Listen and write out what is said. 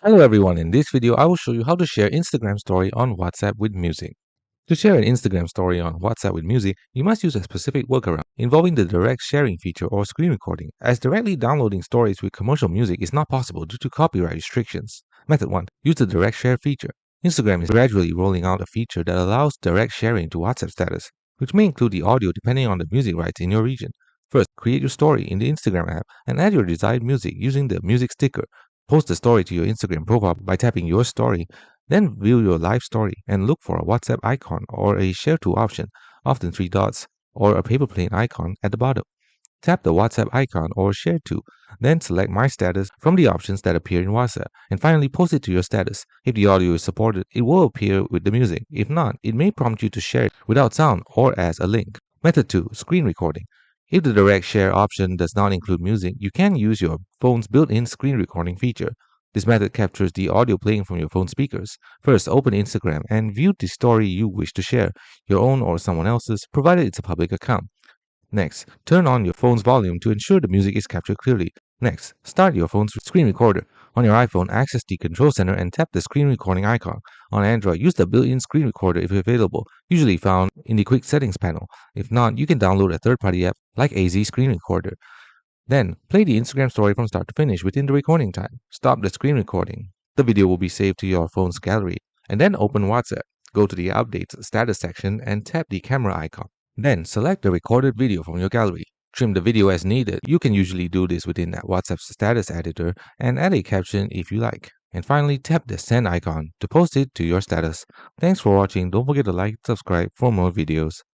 Hello everyone, in this video I will show you how to share Instagram story on WhatsApp with music. To share an Instagram story on WhatsApp with music, you must use a specific workaround involving the direct sharing feature or screen recording, as directly downloading stories with commercial music is not possible due to copyright restrictions. Method 1. Use the direct share feature. Instagram is gradually rolling out a feature that allows direct sharing to WhatsApp status, which may include the audio depending on the music rights in your region. First, create your story in the Instagram app and add your desired music using the music sticker. Post the story to your Instagram profile by tapping your story, then view your live story and look for a WhatsApp icon or a share to option, often three dots, or a paper plane icon at the bottom. Tap the WhatsApp icon or share to, then select My Status from the options that appear in WhatsApp, and finally post it to your status. If the audio is supported, it will appear with the music. If not, it may prompt you to share it without sound or as a link. Method 2. Screen recording. If the direct share option does not include music, you can use your phone's built-in screen recording feature. This method captures the audio playing from your phone speakers. First, open Instagram and view the story you wish to share, your own or someone else's, provided it's a public account. Next, turn on your phone's volume to ensure the music is captured clearly. Next, start your phone's screen recorder. On your iPhone, access the control center and tap the screen recording icon. On Android, use the built-in screen recorder if available, usually found in the quick settings panel. If not, you can download a third-party app like AZ Screen Recorder. Then, play the Instagram story from start to finish within the recording time. Stop the screen recording. The video will be saved to your phone's gallery. And then open WhatsApp. Go to the Updates status section and tap the camera icon. Then select the recorded video from your gallery. Trim the video as needed. You can usually do this within WhatsApp's status editor and add a caption if you like. And finally, tap the send icon to post it to your status. Thanks for watching. Don't forget to like and subscribe for more videos.